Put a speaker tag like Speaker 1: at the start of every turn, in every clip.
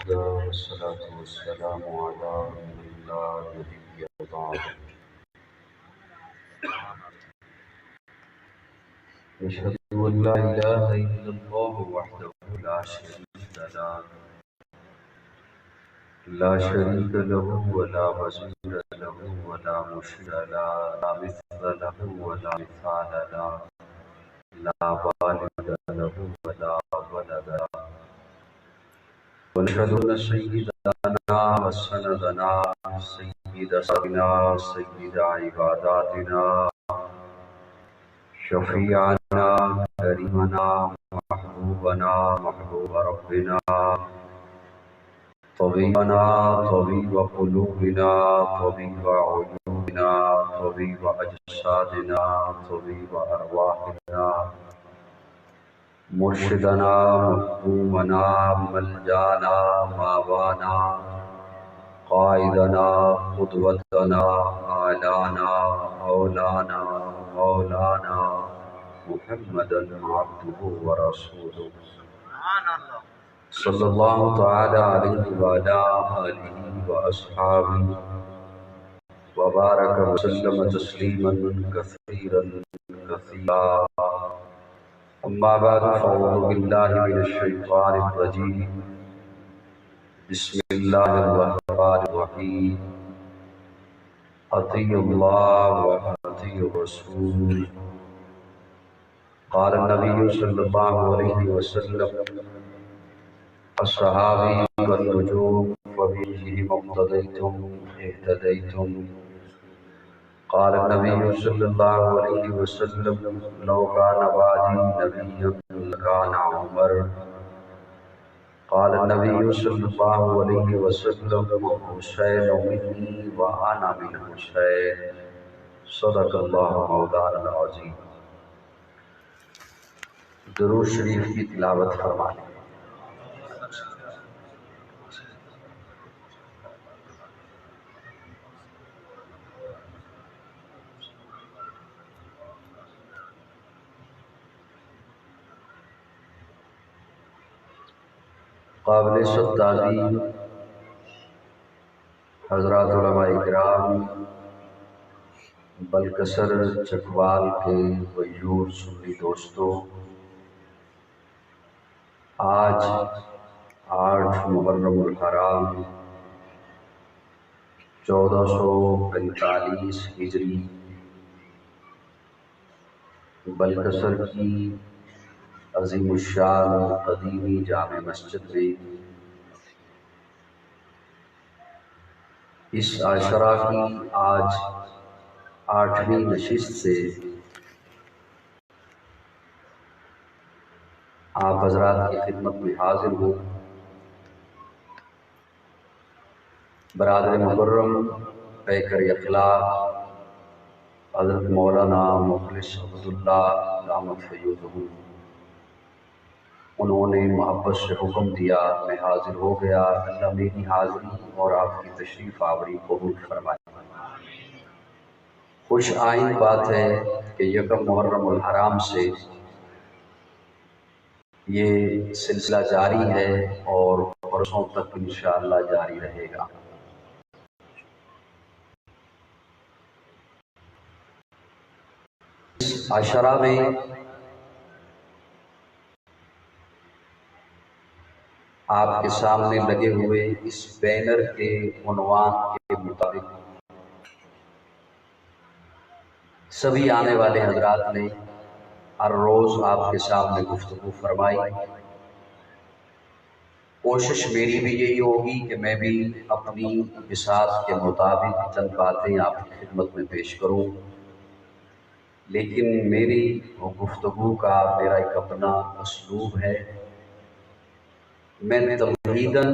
Speaker 1: الله والصلاة والسلام على من لا نبي بعده أشهد أن لا إله إلا الله وحده لا شريك له ولا وزير له ولا مشير له لا مثل له ولا مثال له لا والد له ولا ولد له ونشهد أن سيدنا وسندنا سيد سبنا سيد عباداتنا شفيعنا كريمنا محبوبنا محبوب ربنا طبيبنا طبيب قلوبنا طبيب عيوننا طبيب أجسادنا طبيب أرواحنا مرشدنا مفهومنا ملجانا ماوانا قائدنا قدوتنا آلانا مولانا مولانا محمدا عبده ورسوله صلی اللہ تعالی علیہ وعلا آلہ وأصحابہ وبارک وسلم تسلیما کثیرا کثیرا اما بعد فاعوذ باللہ من الشیطان الرجیم بسم اللہ الرحمن الرحیم اطیعوا اللہ واطیعوا الرسول قال النبی صلی اللہ علیہ وسلم الصحابی والنجوم وبهم اقتديتم اهتديتم قال النبي صلى الله عليه وسلم لو كان بعدي نبيا لكان عمر قال النبي صلى الله عليه وسلم حسين مني وأنا من حسين صدق الله مولانا العظيم. درود شریف کی تلاوت فرمائیں. قابل تعظیم حضرات علماء اکرام، بلکسر چکوال کے غیور سنی دوستوں، آج 8 محرم الحرام 1445 ہجری بلکسر کی عظیم الشان قدیمی جامع مسجد میں اس عاشرہ کی آج 8ویں نشست سے آپ حضرات کی خدمت میں حاضر ہوں. برادر مکرم پیکر اخلاق حضرت مولانا مخلص عبداللہ دامت فیوضہ، انہوں نے محبت سے حکم دیا، میں حاضر ہو گیا. اللہ میری حاضری اور آپ کی تشریف آوری قبول فرمائے. خوش آئند بات ہے کہ یکم محرم الحرام سے یہ سلسلہ جاری ہے اور برسوں تک انشاءاللہ جاری رہے گا. اس عشرہ میں آپ کے سامنے لگے ہوئے اس بینر کے عنوان کے مطابق سبھی آنے والے حضرات نے ہر روز آپ کے سامنے گفتگو فرمائی. کوشش میری بھی یہی ہوگی کہ میں بھی اپنی بساط کے مطابق چند باتیں آپ کی خدمت میں پیش کروں، لیکن میری گفتگو کا میرا ایک اپنا اسلوب ہے. میں تمہیداً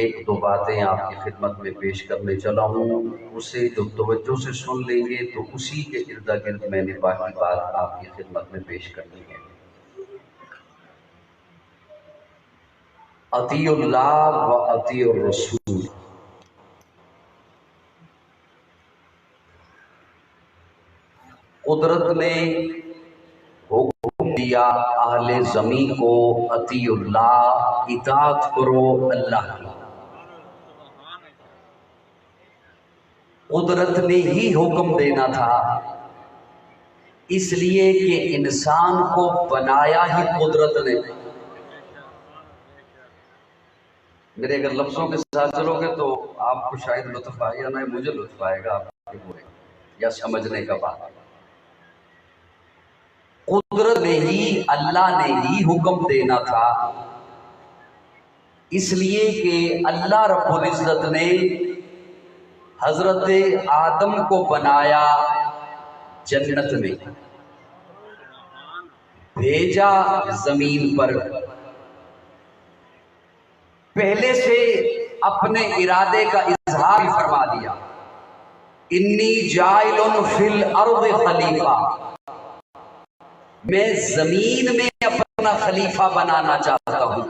Speaker 1: 1-2 باتیں آپ کی خدمت میں پیش کرنے چلا ہوں، اسے جو توجہ سے سن لیں گے تو اسی کے ارد گرد میں نے باقی بات آپ کی خدمت میں پیش کرنی ہے. اطیعوا اللہ و اطیعوا الرسول. قدرت نے حکم دیا اہل زمین کو اطیعوا اللہ، اطاعت کرو اللہ کی. قدرت نے ہی حکم دینا تھا، اس لیے کہ انسان کو بنایا ہی قدرت نے۔ میرے اگر لفظوں کے ساتھ چلو گے تو آپ کو شاید لطف آئے یا نہ، مجھے لطف آئے گا آپ کے یا سمجھنے کا بات۔ قدرت نے ہی، اللہ نے ہی حکم دینا تھا، اس لیے کہ اللہ رب العزت نے حضرت آدم کو بنایا جنت میں، بھیجا زمین پر، پہلے سے اپنے ارادے کا اظہار فرما دیا، انی جاعل فی الارض خلیفہ، میں زمین میں اپنا خلیفہ بنانا چاہتا ہوں،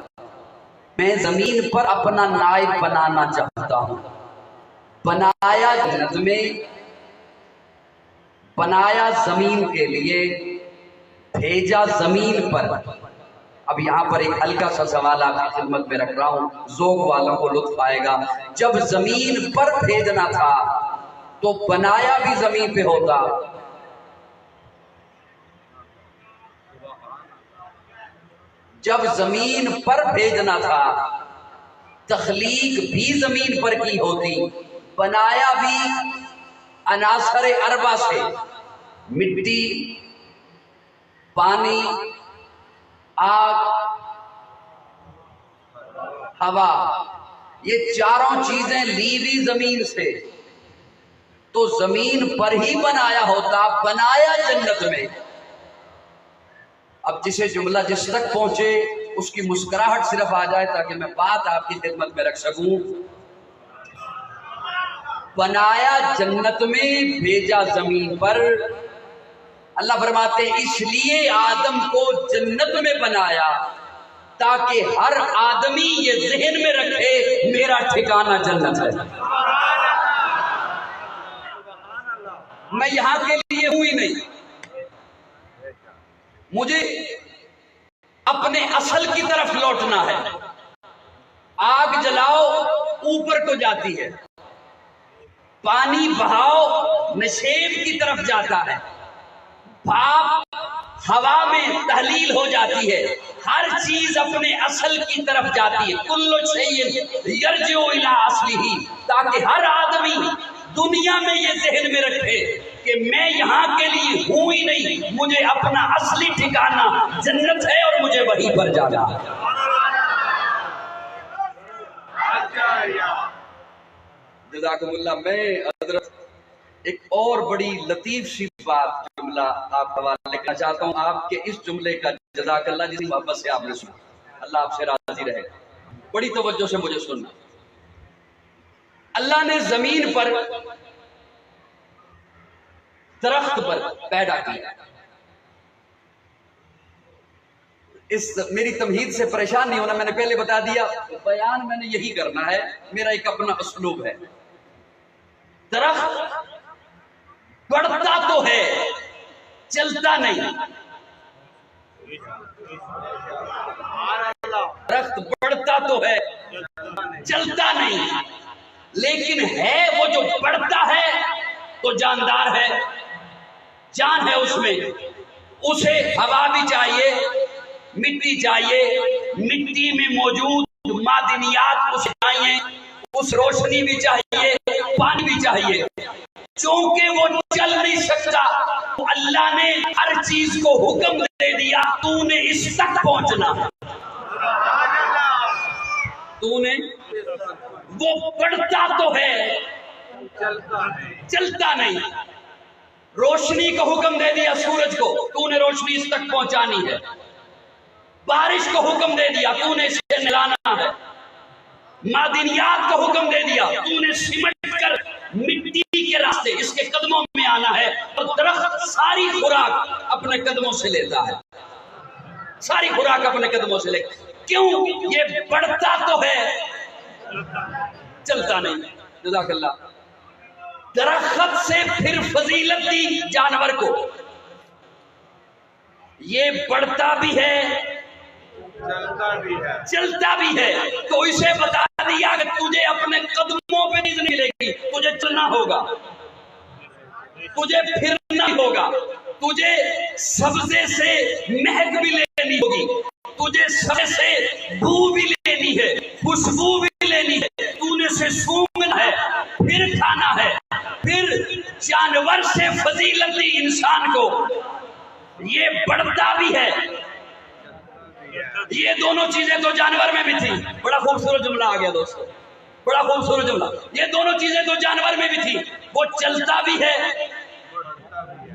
Speaker 1: میں زمین پر اپنا نائب بنانا چاہتا ہوں۔ بنایا جنت میں، بنایا زمین کے لیے، بھیجا زمین پر۔ اب یہاں پر ایک ہلکا سا سوال آپ کی خدمت میں رکھ رہا ہوں، ذوق والوں کو لطف آئے گا۔ جب زمین پر بھیجنا تھا تو بنایا بھی زمین پہ ہوتا، جب زمین پر بھیجنا تھا تخلیق بھی زمین پر کی ہوتی، بنایا بھی عناصر اربع سے، مٹی، پانی، آگ، ہوا، یہ چاروں چیزیں لی بھی زمین سے، تو زمین پر ہی بنایا ہوتا، بنایا جنت میں۔ اب جسے جملہ جس تک پہنچے اس کی مسکراہٹ صرف آ جائے تاکہ میں بات آپ کی خدمت میں رکھ سکوں۔ بنایا جنت میں، بھیجا زمین پر۔ اللہ فرماتے ہیں اس لیے آدم کو جنت میں بنایا تاکہ ہر آدمی یہ ذہن میں رکھے میرا ٹھکانہ جنت ہے، میں یہاں کے لیے ہوں ہی نہیں، مجھے اپنے اصل کی طرف لوٹنا ہے۔ آگ جلاؤ اوپر کو جاتی ہے، پانی بہاؤ نشیب کی طرف جاتا ہے، بھاپ ہوا میں تحلیل ہو جاتی ہے، ہر چیز اپنے اصل کی طرف جاتی ہے۔ کل شیء یرجع الی اصلہ، تاکہ ہر آدمی دنیا میں یہ ذہن میں رکھے کہ میں یہاں کے لیے ہوں ہی نہیں، مجھے اپنا اصلی ٹھکانہ جنت ہے اور مجھے وہیں پر جانا ہے۔ جزاکم اللہ۔ میں حضرت ایک اور بڑی لطیف سی بات جملہ آپ کا حوالے کرنا چاہتا ہوں، آپ کے اس جملے کا جزاک اللہ جس محبت سے آپ نے سنا، اللہ آپ سے راضی رہے، بڑی توجہ سے مجھے سننا۔ اللہ نے زمین پر درخت پر پیدا کیا، اس میری تمہید سے پریشان نہیں ہونا، میں نے پہلے بتا دیا بیان میں نے یہی کرنا ہے، میرا ایک اپنا اسلوب ہے۔ درخت بڑھتا تو ہے، چلتا نہیں، درخت بڑھتا تو ہے، چلتا نہیں، لیکن ہے وہ جو بڑھتا ہے تو جاندار ہے، جان ہے اس میں، اسے ہوا بھی چاہیے، مٹی چاہیے، مٹی میں موجود معدنیات اسے چاہیے، اس روشنی بھی چاہیے، پانی بھی چاہیے۔ چونکہ وہ چل نہیں سکتا تو اللہ نے ہر چیز کو حکم دے دیا تو نے اس تک پہنچنا، تو نے وہ بڑھتا تو ہے چلتا نہیں، روشنی کا حکم دے دیا سورج کو تو نے روشنی اس تک پہنچانی ہے، بارش کو حکم دے دیا تو نے اسے نلانا ہے، معدنیات کا حکم دے دیا تو نے سمٹ کر مٹی کے راستے اس کے قدموں میں آنا ہے، اور درخت ساری خوراک اپنے قدموں سے لیتا ہے، ساری خوراک اپنے قدموں سے لے، کیوں؟ یہ بڑھتا تو ہے چلتا نہیں۔ جزاک اللہ۔ درخت سے پھر فضیلت دی جانور کو، یہ بڑھتا بھی ہے چلتا بھی ہے، تو اسے بتا دیا کہ تجھے اپنے قدموں پہ نہیں ملے گی، تجھے چلنا ہوگا۔
Speaker 2: تجھے پھرنا ہوگا، تجھے سبزے سے مہک بھی لینی ہوگی، تجھے سبزے سے بو بھی لینی ہے، خوشبو بھی لینی ہے، تو نے سے سونگنا ہے، پھر کھانا ہے۔ پھر جانور سے فضیلت دی انسان کو، یہ بڑھتا بھی ہے۔ یہ دونوں چیزیں تو جانور میں بھی تھی۔ بڑا خوبصورت جملہ آ گیا دوستو، بڑا خوبصورت جملہ۔ یہ دونوں چیزیں تو جانور میں بھی تھی، وہ چلتا بھی ہے،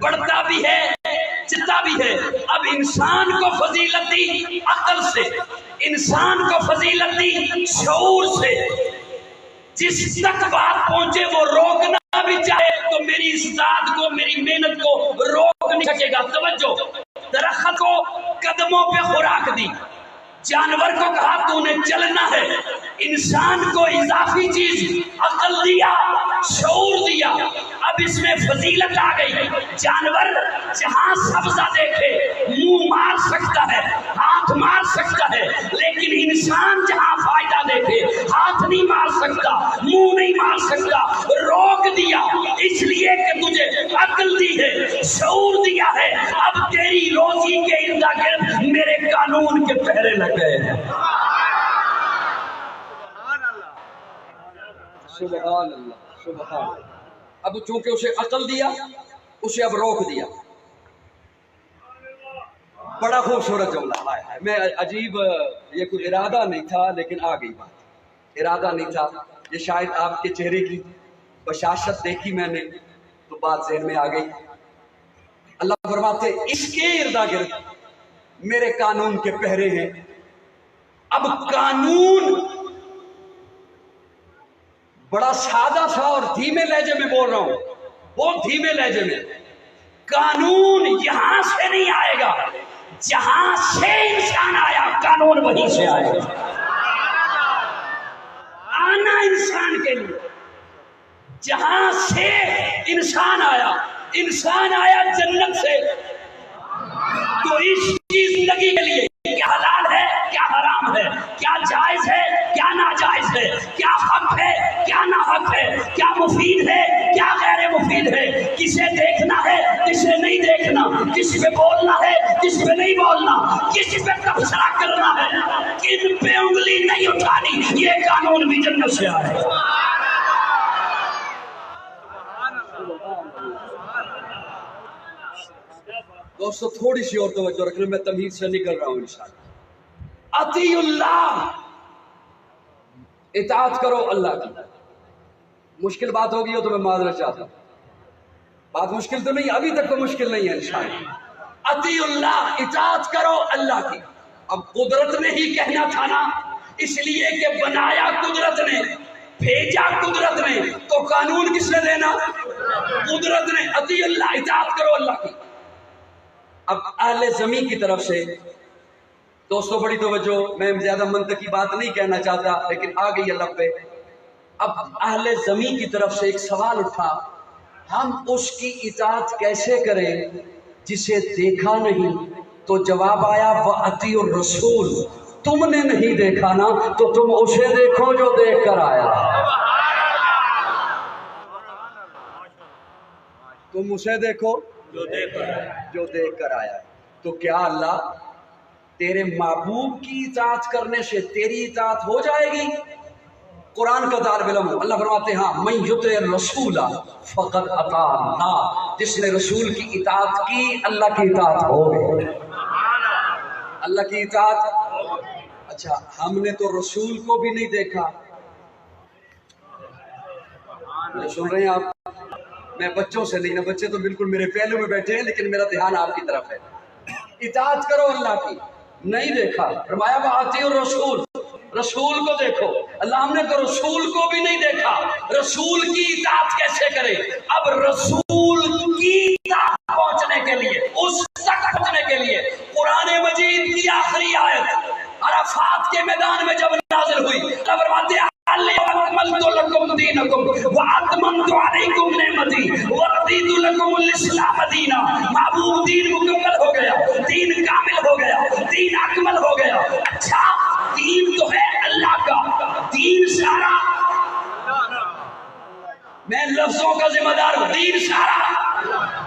Speaker 2: بڑھتا بھی ہے، چلتا بھی ہے۔ اب انسان کو فضیلت دی عقل سے، انسان کو فضیلت دی شعور سے۔ جس تک بات پہنچے وہ روکنا بھی چاہے تو میری اس ذات کو، میری محنت کو روک نہیں سکے گا۔ توجہ، درخت کو قدموں پہ خوراک دی، جانور کو کہا تو نے چلنا ہے، انسان کو اضافی چیز عقل دیا، شعور دیا۔ اب اس میں فضیلت آ گئی۔ جانور جہاں سبزہ دیکھے منہ مار سکتا ہے، ہاتھ مار سکتا ہے، لیکن انسان جہاں فائدہ دیکھے ہاتھ نہیں مار سکتا، منہ نہیں مار سکتا۔ روک دیا اس لیے کہ تجھے عقل دی ہے، شعور دیا ہے۔ اب تیری روزی کے ارد گرد میرے قانون کے پہرے لگ گئے ہیں۔ سبحان اللہ، سبحان اللہ۔ اب چونکہ اسے عقل دیا، اسے اب روک دیا۔ بڑا خوبصورت جملہ ہے۔ میں عجیب، یہ کوئی ارادہ نہیں تھا لیکن آ گئی بات، ارادہ نہیں تھا، یہ شاید آپ کے چہرے کی بشاشت دیکھی میں نے تو بات ذہن میں آ گئی۔ اللہ فرماتے اس کے ارد گرد میرے قانون کے پہرے ہیں۔ اب قانون بڑا سادہ سا اور دھیمے لہجے میں بول رہا ہوں، بہت دھیمے لہجے میں۔ قانون یہاں سے نہیں آئے گا، جہاں سے انسان آیا قانون وہیں سے آئے گا۔ آنا انسان کے لیے، جہاں سے انسان آیا جنت سے، تو اس کی زندگی کے لیے کیا حلال ہے، کیا حرام ہے، کیا جائز ہے، کیا ناجائز ہے، کیا حق ہے، کیا نا حق ہے، کیا مفید ہے، کیا غیر مفید ہے، کسے دیکھنا ہے، کسے نہیں دیکھنا، کس پہ بولنا ہے، کس پہ نہیں بولنا، کس پہ تبصرہ کرنا ہے، کن پہ انگلی نہیں اٹھانی۔ یہ قانون بھی جنت سے آئے۔ دوستو تھوڑی سی اور توجہ رکھنا، میں تمہید سے نکل رہا ہوں انشاءاللہ۔ اطیع اللہ، اطاعت کرو اللہ کی۔ مشکل بات ہوگی ہو تو میں معذرت چاہتا ہوں، بات مشکل تو نہیں، ابھی تک تو مشکل نہیں ہے انشاءاللہ۔ اطیع اللہ، اطاعت کرو اللہ کی۔ اب قدرت نے ہی کہنا تھا نا، اس لیے کہ بنایا قدرت نے، بھیجا قدرت نے، تو قانون کس نے دینا؟ قدرت نے۔ اطیع اللہ، اطاعت کرو اللہ کی۔ اب اہل زمین کی طرف سے دوستو بڑی توجہ، میں زیادہ منطقی بات نہیں کہنا چاہتا لیکن آ گئی اللہ پہ۔ اب اہل زمین کی طرف سے ایک سوال اٹھا، ہم اس کی اطاعت کیسے کریں جسے دیکھا نہیں؟ تو جواب آیا وَأَطِیعُوا الرَّسُولَ، تم نے نہیں دیکھا نا تو تم اسے دیکھو جو دیکھ کر آیا۔ تم اسے دیکھو جو دیکھ کر آیا ہے۔ تو کیا اللہ تیرے محبوب کی اطاعت کرنے سے تیری اطاعت ہو جائے گی؟ قرآن کا طالب علم ہو، اللہ فرماتے ہیں ہاں من یطع الرسول فقد اطاع اللہ، جس نے رسول کی اطاعت کی اللہ کی اطاعت ہو گئی، اللہ کی اطاعت۔ اچھا ہم نے تو رسول کو بھی نہیں دیکھا، سن رہے ہیں آپ؟ میں بچوں سے نہیں نا، بچے تو بالکل میرے پہلو میں بیٹھے ہیں لیکن میرا دھیان آپ کی طرف ہے۔ اطاعت کرو اللہ کی، نہیں دیکھا، فرمایا وَأَطِیعُوا الرَّسُولَ، رسول کو دیکھو۔ اللہ ہم نے تو رسول کو بھی نہیں دیکھا، رسول کی اطاعت کیسے کرے؟ اب رسول کی اطاعت پہنچنے کے لیے، اس تک پہنچنے کے لیے قرآن مجید کی آخری آیت عرفات کے میدان میں جب نازل ہوئی، اللہ فرماتے ہیں اکملت لکم دینکم واتممت علیکم نعمتی ورضیت لکم الاسلام دینا۔ محبوب دین مکمل ہو گیا، دین کامل ہو گیا، دین اکمل ہو گیا۔ اچھا دین تو ہے اللہ کا، دین سارا، میں لفظوں کا ذمہ دار ہوں، دین سارا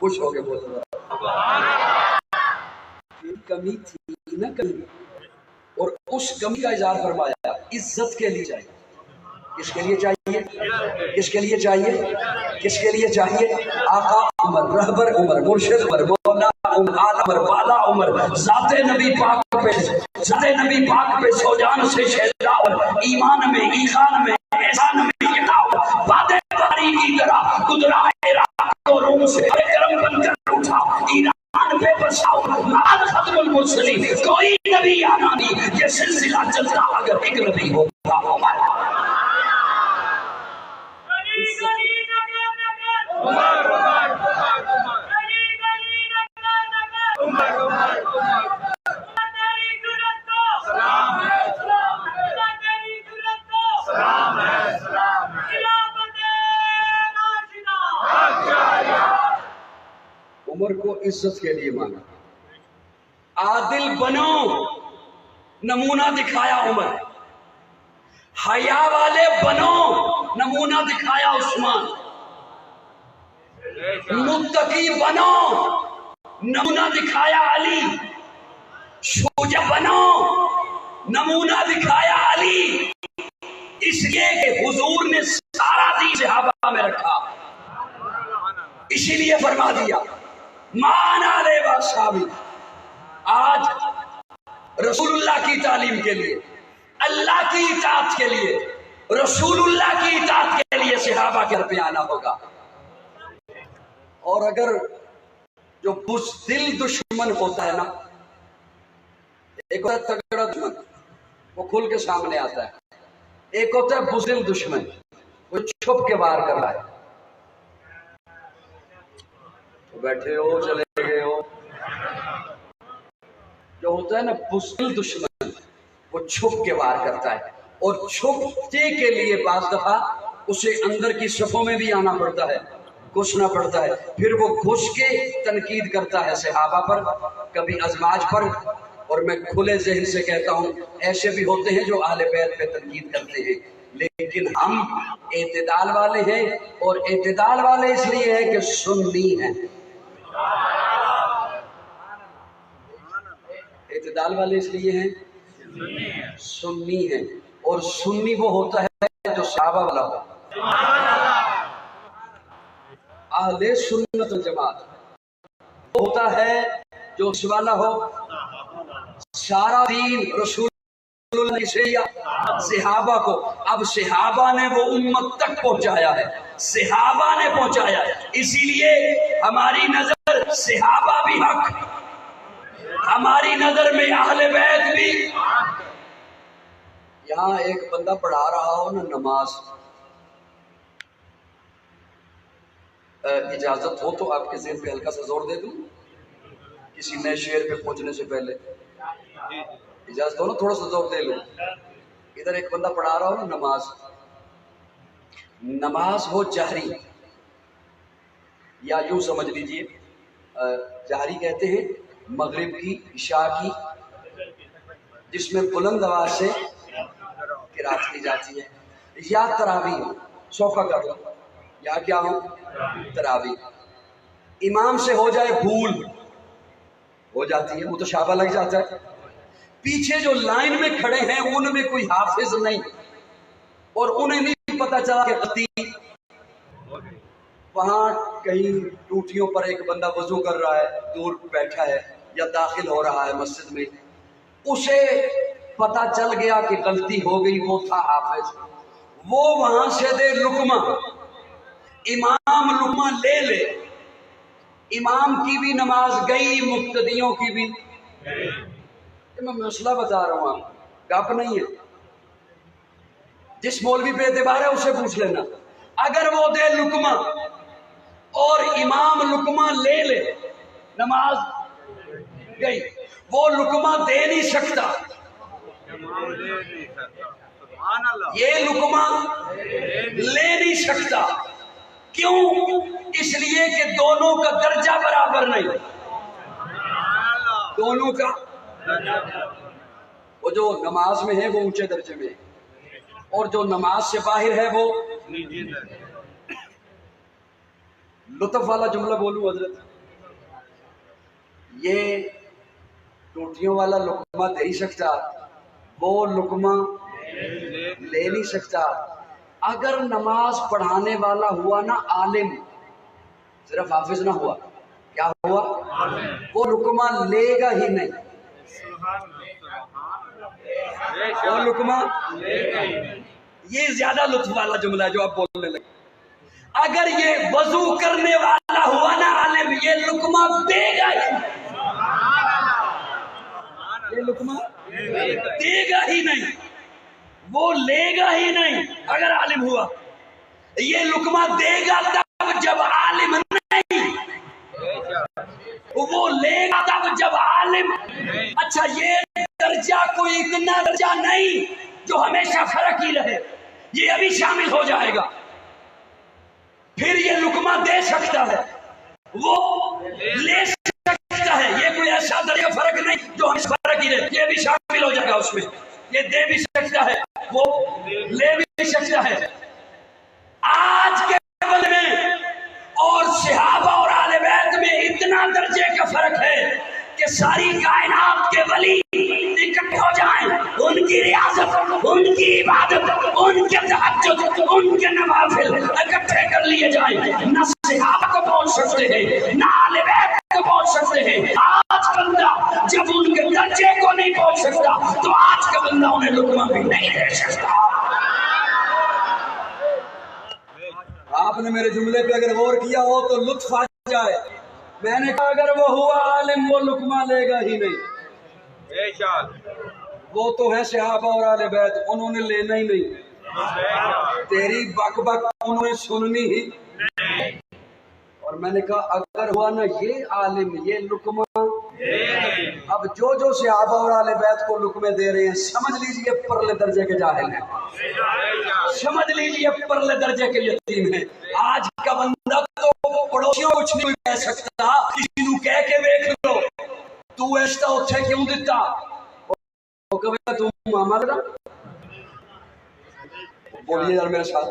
Speaker 2: خوش ہو کے بولو کمی تھی نہ کمی، اور اس کمی کا اظہار فرمایا عزت کے لیے چاہیے. کس کے لیے چاہیے؟ کس کے لیے چاہیے؟ کس کے لیے چاہیے؟ آقا عمر، رہبر عمر، مرشد عمر، مولا عمر، عالمر، والا عمر، ذات نبی پاک پہ سو جان سے شہدا عمر، ایمان میں، ایخان میں، احسان میں، وعدے باری کی طرح قدرہ عراق و روم سے کرم بن کر اٹھا، ایران پہ بساؤ، بعد ختم المرسلین کوئی نبی آنا نہیں، یہ سلسلہ چلتا اگر ایک نبی ہوتا عمر. عمر کو عزت کے لیے مانا. عادل بنو، نمونہ دکھایا عمر. حیا والے بنو، نمونہ دکھایا عثمان. متقی بنو، نمونہ دکھایا علی. شجاع بنو، نمونہ دکھایا علی. اس لیے کہ حضور نے سارا دین صحابہ میں رکھا، اسی لیے فرما دیا مانا لے صحابی. آج رسول اللہ کی تعلیم کے لیے، اللہ کی اطاعت کے لیے، رسول اللہ کی اطاعت کے لیے صحابہ کے گھر پہ آنا ہوگا. اور اگر جو بزدل دشمن ہوتا ہے نا، ایک ہوتا ہے تگڑا دشمن، وہ کھل کے سامنے آتا ہے. ایک ہوتا ہے بزدل دشمن، وہ چھپ کے وار کر رہا ہے. تو بیٹھے ہو، چلے گئے ہو. جو ہوتا ہے نا بزدل دشمن، وہ چھپ کے وار کرتا ہے، اور چھپتے کے لیے بعض دفعہ اسے اندر کی صفوں میں بھی آنا پڑتا ہے، گھسنا پڑتا ہے. پھر وہ گھس کے تنقید کرتا ہے صحابہ پر، کبھی ازواج پر. اور میں کھلے ذہن سے کہتا ہوں ایسے بھی ہوتے ہیں جو اہل بیت پہ تنقید کرتے ہیں، لیکن ہم اعتدال والے ہیں. اور اعتدال والے اس لیے ہیں کہ سنی ہیں. اعتدال والے اس لیے ہیں سنی ہیں، اور سنی وہ ہوتا ہے جو صحابہ والا ہو. اہل سنت والجماعت وہ ہوتا ہے جو اس والا ہو. سارا دین رسول اللہ نے صحابہ کو، اب صحابہ نے وہ امت تک پہنچایا ہے، صحابہ نے پہنچایا ہے. اسی لیے ہماری نظر صحابہ بھی حق، ہماری نظر میں اہل بیت بھی. یہاں ایک بندہ پڑھا رہا ہو نا نماز، اجازت ہو تو آپ کے ذہن پہ ہلکا سا زور دے دوں کسی نئے شعر پہ پہنچنے سے پہلے. اجازت ہو نا تھوڑا سا زور دے لوں. ادھر ایک بندہ پڑھا رہا ہو نا نماز، نماز ہو جہری، یا یوں سمجھ لیجئے جہری کہتے ہیں مغرب کی، عشاء کی، جس میں بلند آواز سے قرات کی جاتی ہے. یا تراویح ہو، سوکھا کر لو، یا کیا ہو تراویح. امام سے ہو جائے بھول، ہو جاتی ہے، متشابہ لگ جاتا ہے. پیچھے جو لائن میں کھڑے ہیں ان میں کوئی حافظ نہیں، اور انہیں نہیں پتا چلا کہ غلطی وہاں کہیں ٹوٹیوں پر ایک بندہ وضو کر رہا ہے، دور بیٹھا ہے یا داخل ہو رہا ہے مسجد میں، اسے پتا چل گیا کہ غلطی ہو گئی، وہ تھا حافظ. وہ وہاں سے دے لقمہ، امام لقمہ لے لے، امام کی بھی نماز گئی، مقتدیوں کی بھی. میں مسئلہ بتا رہا ہوں، آپ گپ نہیں ہے. جس مولوی پہ اعتبار ہے اسے پوچھ لینا. اگر وہ دے لقمہ اور امام لقمہ لے لے، نماز گئی. وہ لقمہ دے نہیں سکتا، یہ لقمہ لے نہیں سکتا. کیوں؟ اس لیے کہ دونوں کا درجہ برابر نہیں. دونوں کا، وہ جو نماز میں ہے وہ اونچے درجے میں ہے، اور جو نماز سے باہر ہے وہ. لطف والا جملہ بولوں حضرت،
Speaker 1: یہ ٹوٹیوں والا لقمہ دے نہیں سکتا، وہ لقمہ لے نہیں سکتا۔ اگر نماز پڑھانے والا ہوا نا عالم، صرف حافظ نہ ہوا، کیا ہوا؟ وہ لقمہ لے گا ہی نہیں، وہ لقمہ یہ زیادہ لطف والا جملہ ہے جو آپ بولنے لگے۔ اگر یہ وضو کرنے والا ہوا نا عالم، یہ لقمہ دے گا ہی، یہ لقمہ دے گا ہی نہیں، وہ لے گا ہی نہیں۔ اگر عالم ہوا یہ لقمہ دے گا تب جب عالم نہیں، وہ لے گا تب جب عالم۔ اچھا یہ درجہ کوئی اتنا درجہ نہیں جو ہمیشہ فرق ہی رہے، یہ ابھی شامل ہو جائے گا۔ پھر یہ لقمہ دے سکتا ہے، وہ لے سکتا ہے، یہ کوئی ایسا درجہ فرق نہیں جو ہمیشہ فرق ہی رہے، یہ بھی شامل ہو جائے گا اس میں۔ یہ دے بھی سکتا ہے، وہ لے بھی سکتا ہے۔ آج کے وقت میں اور صحابہ اور اہل بیت میں اتنا درجے کا فرق ہے کہ ساری کائنات کے ولی اکٹھے ہو جائیں، ان کی ریاضت، ان کی عبادت، ان کے تہجد، ان کے نوافل اکٹھے کر لیے جائیں، نہ صحابہ کو پہنچ سکتے ہیں، نہ اہل بیت کو پہنچ سکتے ہیں۔ آج بندہ جب ان کے درجے کو نہیں پہنچ سکتا تو آج کا بندہ انہیں لقمہ بھی نہیں دے سکتا۔ آپ نے میرے جملے پہ اگر غور کیا ہو تو لطف آ جائے۔ میں نے کہا اگر وہ ہوا عالم، وہ لقمہ لے گا ہی نہیں۔ وہ تو ہے صحابہ اور اہل بیت، انہوں نے لینا ہی نہیں، تیری بک بک انہوں نے سننی ہی۔ اور میں نے کہا اگر ہوا نا یہ عالم، یہ لقمہ، اب جو صحابہ اور اہل بیت کو لقمے دے رہے ہیں سمجھ لیجئے پرلے درجے کے جاہل ہیں، سمجھ لیجئے پرلے درجے کے یتیم ہیں۔ آج کا بندہ تو پڑوسیوں کچھ نہیں کہہ سکتا، کسی نو کہہ کے دیکھ لو تو ایسا اتھے کیوں دیتا، وہ کہے تم ماما لڑا، بولیے یار میرے ساتھ،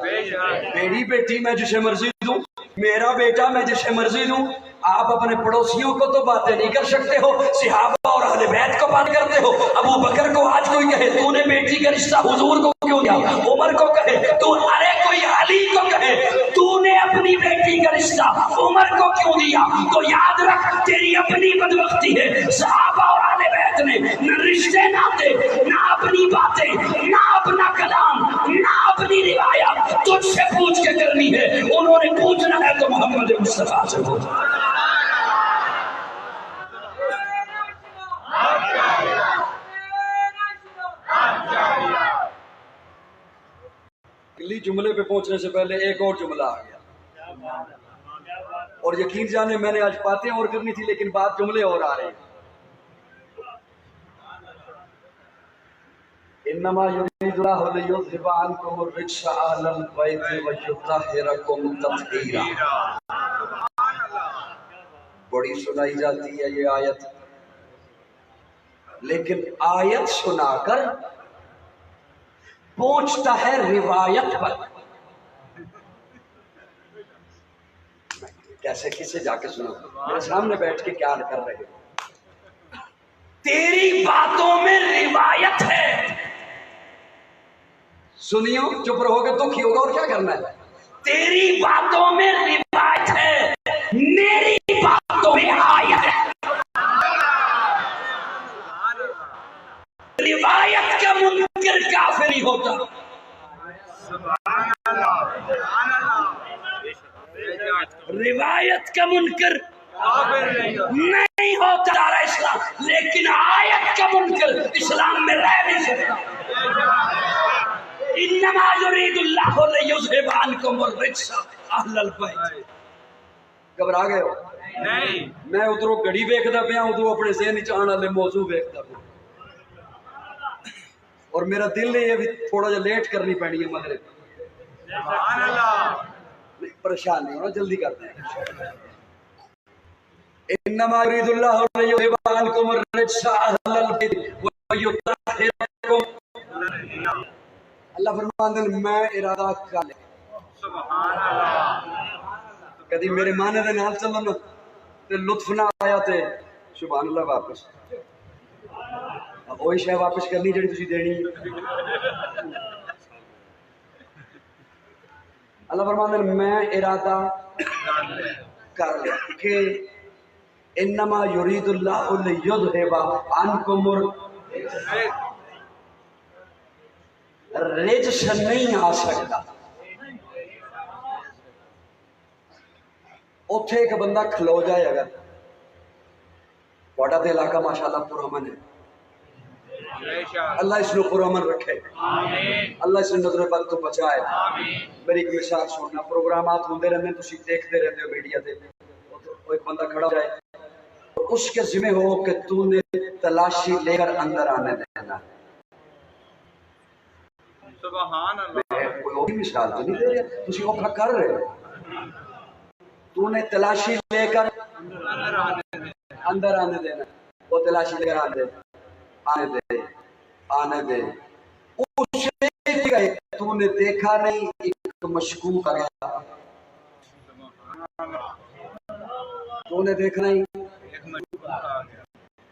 Speaker 1: میری بیٹی میں جسے مرضی دوں، میرا بیٹا میں جسے مرضی دوں۔ آپ اپنے پڑوسیوں کو تو باتیں نہیں کر سکتے ہو، صحابہ اور اہل بیت کو بات کرتے ہو۔ ابو بکر کو آج کوئی کہے تو نے بیٹی کا رشتہ حضور کو کیوں دیا، عمر کو کہے تو، ارے کوئی علی کو کہے تو نے اپنی بیٹی کا رشتہ عمر کو کیوں دیا، تو یاد رکھ تیری اپنی بدبختی ہے۔ صحابہ اور اہل بیت نے نہ رشتے ناتے، نہ اپنی باتیں، نہ اپنا کلام، نہ اپنی روایت تجھ سے پوچھ کے کرنی ہے، انہوں نے پوچھنا ہے تو محمد مصطفیٰ سے پوچھنا۔ اگلی جملے پہ پہنچنے سے پہلے ایک اور جملہ آ گیا، اور یقین جانے میں نے آج باتیں اور کرنی تھی لیکن بات جملے اور آ رہے ہیں۔ انما یرید اللہ لیذھب عنکم الرجس اہل البیت ویطہرکم تطہیرا۔ بڑی سنائی جاتی ہے یہ آیت، لیکن آیت سنا کر پہنچتا ہے روایت پر۔ کیسے کسے جا کے سنا، میرے سامنے بیٹھ کے کیا کر رہے ہیں؟ تیری باتوں میں روایت ہے، سنیو، چپ رہو گے دکھ ہی ہوگا اور کیا کرنا ہے۔ تیری باتوں میں روایت ہے، میری باتوں میں آیت ہے۔ روایت کا منکر کافر نہیں ہوتا، روایت کا منکر نہیں ہوتا دار اسلام، لیکن آیت کا منکر اسلام میں رہ نہیں سکتا۔ انما یرید اللہ لیذھب عنکم الرجس اہل البیت۔ گھبرا گئے ہو؟ نہیں، میں ادھروں گھڑی ویکھدا پیا، ادھروں اپنے ذہن وچ آن والے موضوع ویکھدا پیا، اور میرا دل ہے یہ بھی تھوڑا جا لیٹ کرنی پڑنی ہے مغرب۔ سبحان اللہ، پریشان نہیں ہونا، جلدی کرتے ہیں۔ انما یرید اللہ لیذھب عنکم الرجس اہل البیت ویطہرکم۔ اللہ فرماندے میں ارادہ کر لے، سبحان اللہ، کدی میرے معنی دے نال چلو نا تے لطف نہ آیا تے
Speaker 3: سبحان اللہ واپس وہی شے واپس کرنی جڑی تسی دینی اللہ فرماتے ہیں میں ارادہ کر لیا کہ انما یرید اللہ لیذھب عنکم الرجس نہیں آ سکتا اتھے ایک بندہ کھلو جائے اگر واٹا تے علاقہ ماشاءاللہ پرامن ہے اللہ اس نے پرامن رکھے اللہ اس نے نظر بد تو بچائے میری ایک مثال سننا پروگرامات ہوندے رہتے ہیں تسی دیکھتے رہتے ہو میڈیا تے وہ ایک بندہ کھڑا ہو جائے اس کے ذمہ ہو کہ تو نے تلاشی لے کر اندر آنے دینا
Speaker 4: سبحان اللہ
Speaker 3: میں کوئی اور مثال تو نہیں دے رہا تسی اوکھا کر رہے ہو تو نے تلاشی لے کر اندر آنے دینا وہ تلاشی لے کر آنے دے اس نے گئے تو نے دیکھا نہیں ایک مشکوک آ گیا تو نے دیکھا نہیں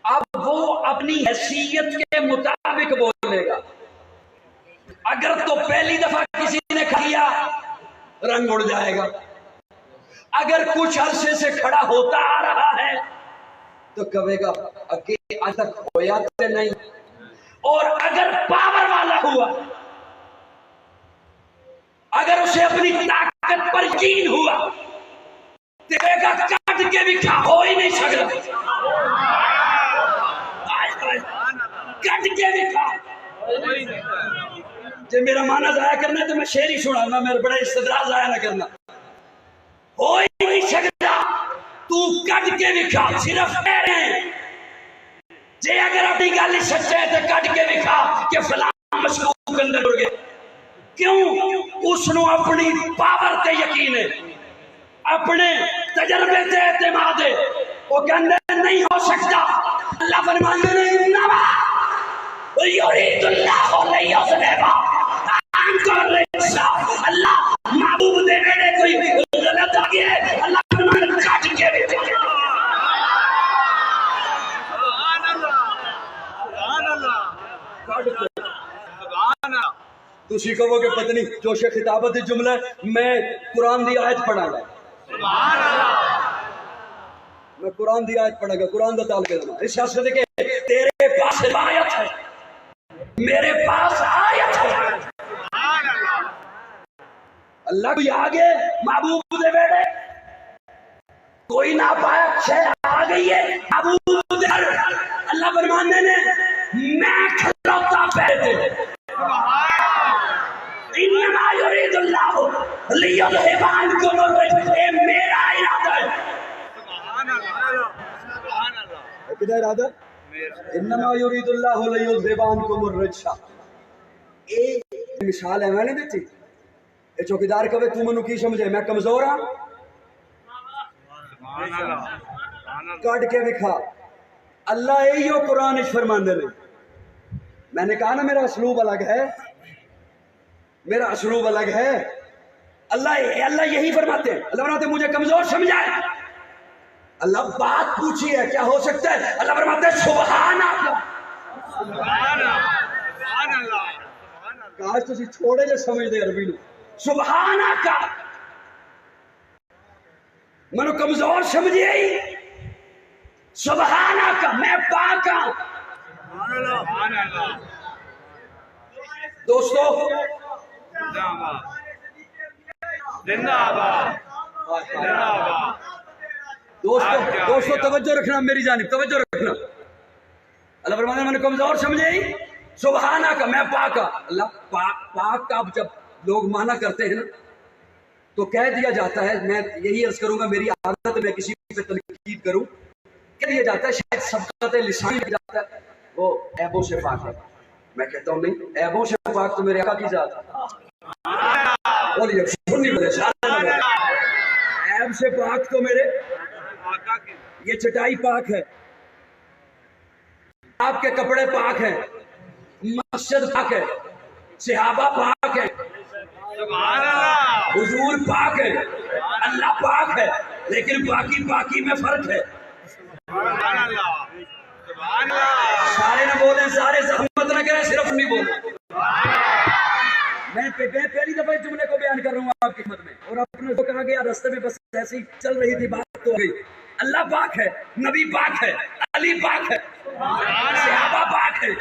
Speaker 2: اب وہ اپنی حیثیت کے مطابق بولے گا اگر تو پہلی دفعہ کسی نے کھایا رنگ اڑ جائے گا اگر کچھ عرصے سے کھڑا ہوتا آ رہا ہے
Speaker 3: تو کہے گا کہ آج تک ہویا تے نہیں
Speaker 2: اور اگر پاور والا ہوا اگر اسے اپنی طاقت پر یقین ہوا تو کہے گا کٹ کے بھی کھا ہو ہی نہیں سکتا کٹ کے بھی کھا جب میرا معنی ضائع کرنا ہے تو میں شعر ہی سنا گا میرا بڑا استدراج ضائع نہ کرنا ہو ہی نہیں سکتا تو کٹ کے بھی کھا صرف کہہ رہے ہیں جے اگر اپنی گالی سچا ہے تو کٹ کے بھی کھا کہ فلاں مشکوک اندر اڑ گئے کیوں اس نو اپنی پاور تے یقین ہے اپنے تجربے تے اعتماد ہے وہ کہندے نہیں ہو سکتا اللہ فرماندے نے انما یرید اللہ لیذھب عنکم الرجس اللہ محبوب دے بیٹے کوئی غلط آ گیا ہے اللہ فرماندے کٹ کے بھی
Speaker 3: تسی کہو کہ پتہ نہیں جوش خطابت دی جملہ ہے میں قرآن دی آیت پڑھا گا میں قرآن دی آیت پڑھا گا قرآن دا تعلق ہے اس شخص کہ
Speaker 2: تیرے پاس آیت ہے میرے پاس آیت ہے اللہ کوئی آگے محبوب دے بیٹے کوئی نہ پایا چھے آ گئی ہے محبوب دے اللہ فرمانے نے میں کھلوتا پہتے انما یرید اللہ لیذھب عنکم الرجس اے میرا ارادہ ہے
Speaker 3: کدھر ارادہ انما یرید اللہ لیذھب عنکم الرجس اے مثال ہے میں نے دیتی اے چوکیدار کہے تو منو کی سمجھے میں کمزور ہاں کٹ کے دکھا اللہ یہی ہو قرآن اس فرماندے نے میں نے کہا نا میرا اسلوب الگ ہے میرا اسلوب الگ ہے اللہ یہی فرماتے ہیں اللہ فرماتے ہیں مجھے کمزور سمجھا ہے اللہ بات پوچھی ہے کیا ہو سکتا ہے اللہ فرماتے ہیں سبحان اللہ کاش تسی چھوڑے جو سمجھ دے عربی نو سبحان کا منو کمزور سمجھے ہی سبحان کا میں پاک ہوں دوستو دوستو توجہ رکھنا میری جانب توجہ رکھنا اللہ فرماتا ہے میں نے کمزور سمجھے ہی سبحانہ کا میں پاک ہوں اللہ پاک کا جب لوگ معنی کرتے ہیں نا تو کہہ دیا جاتا ہے میں یہی عرض کروں گا میری عادت میں کسی پہ تنقید کروں کہہ دیا جاتا ہے شاید سبقت لسان جاتا ہے وہ عیبوں سے پاک ہے میں کہتا ہوں نہیں عیبوں سے پاک تو میرے آقا کی ذات ہے بولیے سننی بولے عیب سے پاک تو میرے یہ چٹائی پاک ہے آپ کے کپڑے پاک ہیں مسجد پاک ہے صحابہ پاک ہے حضور پاک ہے اللہ پاک ہے لیکن باقی میں فرق ہے سارے نہ بولیں، سارے زحمت نہ کریں، صرف نہیں بولیں۔ میں پہلی دفعہ اس جملے کو بیان کر رہا ہوں آپ کی خدمت میں، اور اپنے کو کہا گیا راستے میں بس ایسی چل رہی تھی بات تو گئی۔ اللہ پاک ہے، نبی پاک ہے، علی پاک ہے، صحابہ پاک ہے،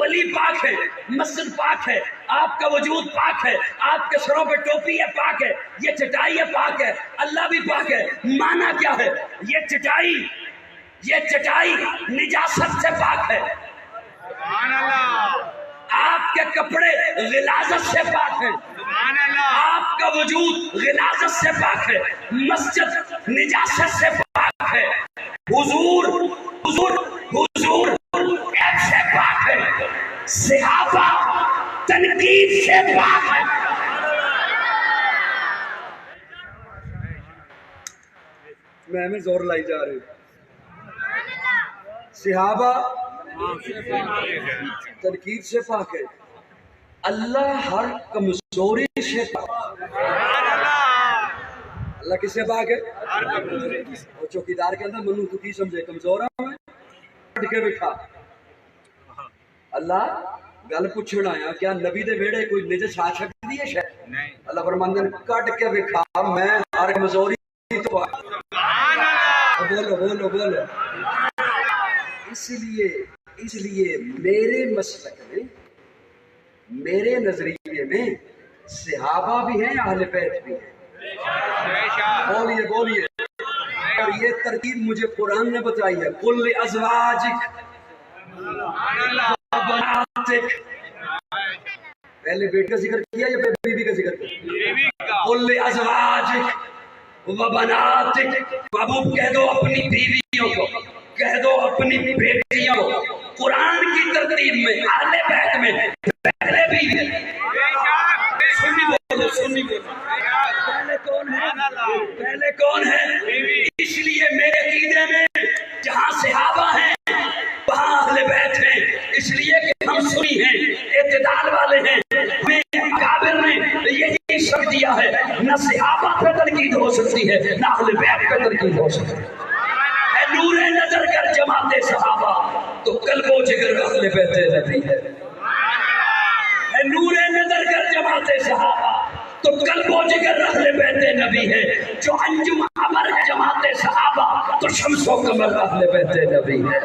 Speaker 3: ولی پاک ہے، مسجد پاک ہے، آپ کا وجود پاک ہے، آپ کے سروں پہ ٹوپی ہے پاک ہے، یہ چٹائی ہے پاک ہے، اللہ بھی پاک ہے۔ معنی کیا ہے؟ یہ چٹائی نجاست سے پاک ہے، آپ کے کپڑے غلاظت سے پاک ہیں، آپ کا وجود غلاظت سے پاک ہے، مسجد نجاست سے پاک ہے، حضور عیب سے پاک ہے، صحابہ تنقید سے پاک ہے۔ میں زور لائی جا رہی ہوں۔ صحابہ تنقید سے پاک ہے، اللہ ہر کمزوری سے پاک ہے۔ اللہ کس سے پاک ہے؟ اور چوکیدار کے اندر منو تو کی سمجھے کمزور ہوں کٹ کے بٹھا۔ اللہ گل پوچھنا آیا کیا نبی دے ویڑے کوئی نجس آ سکتی ہے شاید؟ اللہ فرماندے نے کٹ کے بٹھا، میں ہر کمزوری تو پاک۔ بولو اس لیے میرے مسلک میں، میرے نظریے میں صحابہ بھی ہیں، اہل بیت بھی ہیں۔ بولیے اور یہ ترتیب مجھے قرآن نے بتائی ہے، قل ازواجک بناتک، پہلے بیٹے کا ذکر کیا یا بیوی کا ذکر کیا؟ قل ازواجک و بناتک، ابو کہہ دو اپنی بیویوں کو، کہہ دو اپنی بیٹیوں کو۔ قرآن کی ترتیب میں اہل بیت میں پہلے بیوی، سنی بولو پہلے کون ہے؟ اس لیے میرے عقیدے میں جہاں صحابہ ہیں وہاں اہل بیت ہیں، اس لیے کہ ہم سنی ہیں، اعتدال والے ہیں۔ ہمیں اکابر نے یہی سب دیا ہے، نہ صحابہ پہ تنقید ہو سکتی ہے نہ اہل بیت پہ تنقید ہو سکتی ہے۔ نور نظر کر جماعت صحابہ تو قلب و جگر اہل بیت نبی ہے۔ نور نظر کر جماعت صحابہ تو قلب و جگر اہل بیت نبی ہے۔ جو انجم عمر ہے جماعت صحابہ تو شمس و قمر اہل بیت نبی ہے۔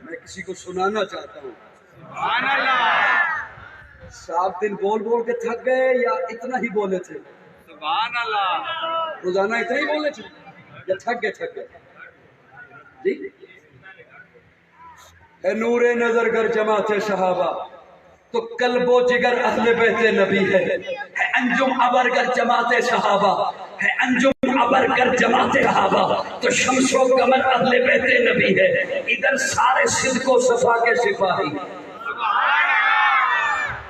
Speaker 3: میں کسی کو سنانا چاہتا ہوں، سبحان اللہ، 7 دن بول کے تھک گئے یا اتنا ہی بولے تھے؟ سبحان اللہ، روزانہ اتنا ہی بولے تھے یا تھک گئے؟ جی، اے نور نظر کر جماعت صحابہ تو قلب و جگر اہل بیت نبی ہے۔ انجم ابر کر جماعت صحابہ ہے، انجم ابر کر جماعت صحابہ تو شمس و قمر اہل بیت نبی ہے۔ ادھر سارے صدق و صفا کے سپاہی،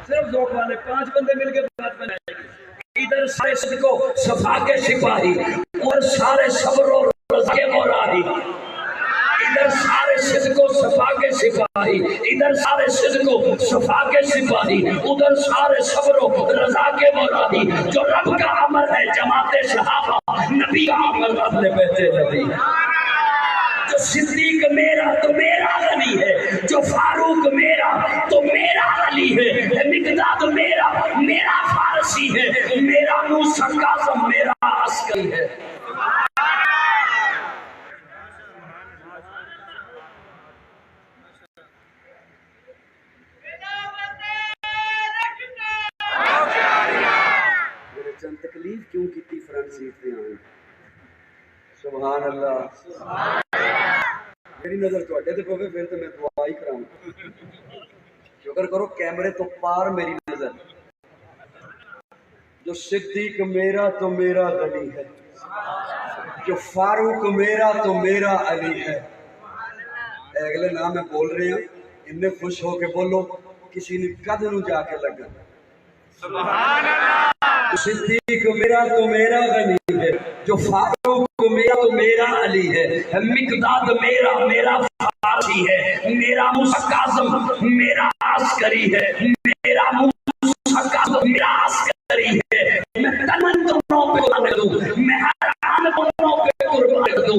Speaker 3: صرف ذوق والے 5 بندے مل کے بات بنائیں گے۔ ادھر سارے صدق و صفا کے سپاہی اور سارے صبر و رضا کے موراہی، ادھر سارے صدق و صفا کے سپاہی، ادھر سارے صدق و صفا کے سپاہی، ادھر سارے صبر و رضا کے موراہی۔ جو رب کا امر ہے جماعت صحابہ، نبی کا امر اہل بیت نبی۔ جو صدیق میرا تو میرا غنی ہے، جو فاروق میرا تو میرا علی ہے، مقداد میرا فارسی ہے، میرا موسیٰ کاظم میرا عسکری ہے۔ چند تکلیف کیوں کی فرنٹ سیٹ پہ آئیں؟ سبحان اللہ، میری نظر تو اڈے تے پوے پھر تو میں دعا ہی کراؤں۔ شکر کرو کیمرے تو پار میری نظر۔ جو صدیق میرا تو میرا غنی ہے، جو فاروق میرا تو میرا علی ہے۔ اگلے نام میں بول رہے ہیں، ان نے خوش ہو کے بولو، کسی نے قد نو جا کے لگا۔ سبحان اللہ۔ صدیق میرا تو میرا غنی ہے، جو فاروق میرا تو میرا علی ہے، مقداد میرا فارسی ہے، میرا موسیٰ کاظم میرا عسکری ہے، میرا موسیٰ کاظم میرا عسکری ہے۔ میں تمن دونوں پہ قربان دوں، میں ہر آن دونوں پہ قربان دوں،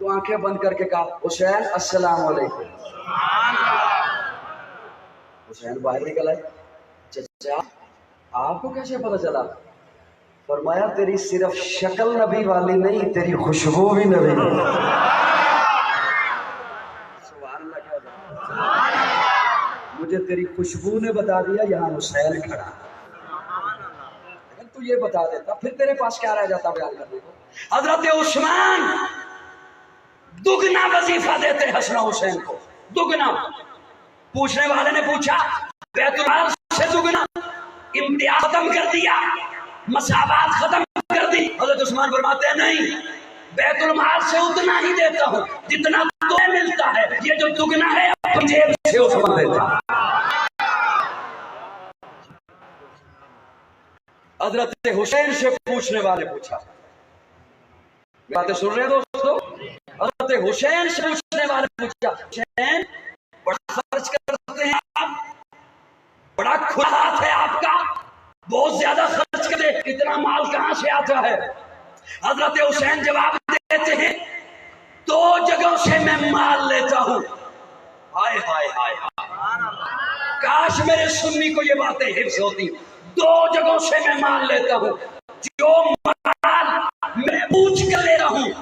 Speaker 3: تو آنکھیں بند کر کے کہا حسین السلام علیکم. حسین باہر نکل آئے. چچا آپ کو کیسے پتا چلا؟ فرمایا تیری صرف شکل نبی والی نہیں، تیری خوشبو بھی نبی والی. سبحان اللہ. کیا مجھے تیری خوشبو نے بتا دیا یہاں حسین کھڑا. اگر تو یہ بتا دیتا پھر تیرے پاس کیا رہ جاتا بیان کرنے کو؟ حضرت عثمان دگنا وظیفہ دیتے حسن حسین کو، دگنا. پوچھنے والے نے پوچھا بیت المال سے دگنا، امتیاز ختم کر دیا، مساوات ختم کر دی. حضرت عثمان فرماتے ہیں نہیں، بیت المال سے اتنا ہی دیتا ہوں جتنا تمہیں ملتا ہے، یہ جو دگنا ہے اپنی جیب سے عثمان دیتا. حضرت حسین سے پوچھنے والے پوچھا، باتیں سن رہے ہیں دوستو؟ حضرت حسین سے پوچھنے والے پوچھا حسین بڑا خرچ کرتے ہیں آپ، بڑا کھلا ہاتھ ہے آپ کا، بہت زیادہ خرچ کرتے، اتنا مال کہاں سے آتا ہے؟ حضرت حسین جواب دیتے ہیں دو جگہوں سے میں مال لیتا ہوں. ہائے ہائے ہائے کاش میرے سنی کو یہ باتیں حفظ ہوتی. دو جگہوں سے میں مال لیتا ہوں. جو مال میں پوچھ کر لے رہا ہوں،